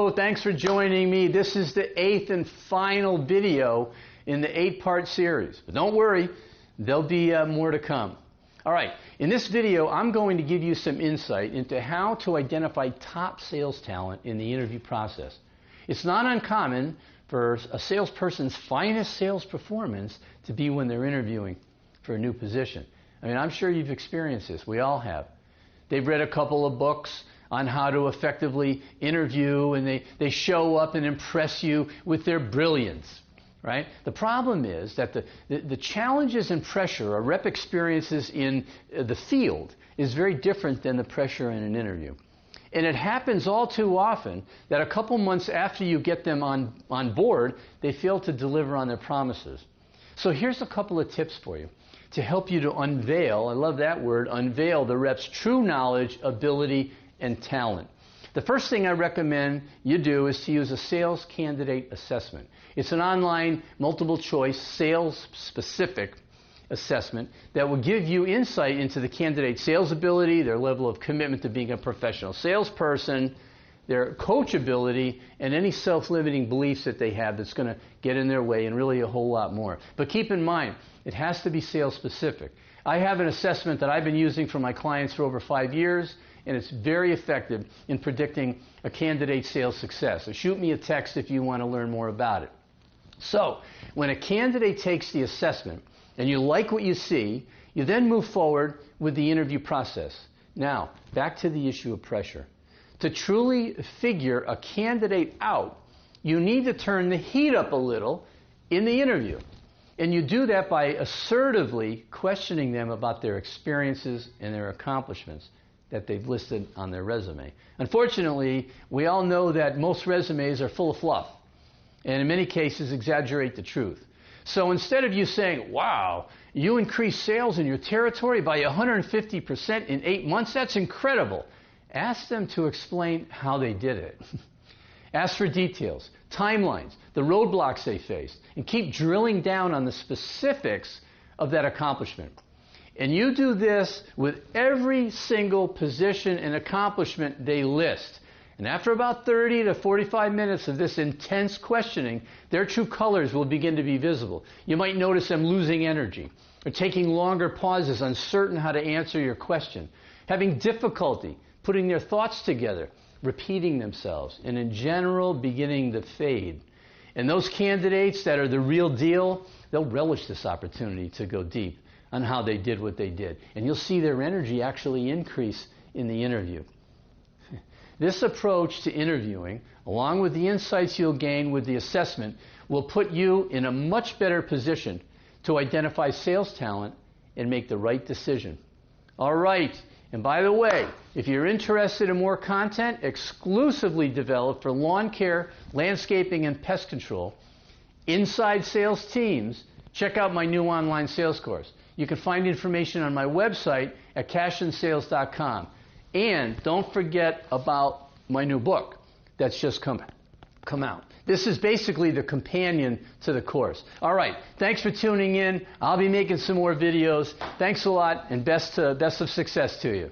Hello, thanks for joining me. This is the 8th and final video in the 8-part series. But don't worry, there'll be more to come. All right, in this video, I'm going to give you some insight into how to identify top sales talent in the interview process. It's not uncommon for a salesperson's finest sales performance to be when they're interviewing for a new position. I mean, I'm sure you've experienced this. We all have. They've read a couple of books on how to effectively interview, and they show up and impress you with their brilliance, right? The problem is that the challenges and pressure a rep experiences in the field is very different than the pressure in an interview. And it happens all too often that a couple months after you get them on board, they fail to deliver on their promises. So here's a couple of tips for you to help you to unveil, I love that word, unveil the rep's true knowledge, ability, and talent. The first thing I recommend you do is to use a sales candidate assessment. It's an online, multiple choice, sales specific assessment that will give you insight into the candidate's sales ability, their level of commitment to being a professional salesperson, their coachability, and any self-limiting beliefs that they have that's going to get in their way, and really a whole lot more. But keep in mind, it has to be sales specific. I have an assessment that I've been using for my clients for over 5 years, and it's very effective in predicting a candidate's sales success. So shoot me a text if you want to learn more about it. So, when a candidate takes the assessment and you like what you see, you then move forward with the interview process. Now, back to the issue of pressure. To truly figure a candidate out, you need to turn the heat up a little in the interview. And you do that by assertively questioning them about their experiences and their accomplishments that they've listed on their resume. Unfortunately, we all know that most resumes are full of fluff, and in many cases exaggerate the truth. So instead of you saying, wow, you increased sales in your territory by 150% in 8 months, that's incredible, ask them to explain how they did it. Ask for details, timelines, the roadblocks they faced, and keep drilling down on the specifics of that accomplishment. And you do this with every single position and accomplishment they list. And after about 30 to 45 minutes of this intense questioning, their true colors will begin to be visible. You might notice them losing energy, or taking longer pauses, uncertain how to answer your question, having difficulty putting their thoughts together, repeating themselves, and in general beginning to fade. And those candidates that are the real deal, they'll relish this opportunity to go deep on how they did what they did. And you'll see their energy actually increase in the interview. This approach to interviewing, along with the insights you'll gain with the assessment, will put you in a much better position to identify sales talent and make the right decision. All right. And by the way, if you're interested in more content exclusively developed for lawn care, landscaping, and pest control, inside sales teams, check out my new online sales course. You can find information on my website at cashionsales.com. And don't forget about my new book that's just come out. This is basically the companion to the course. All right, thanks for tuning in. I'll be making some more videos. Thanks a lot, and best of success to you.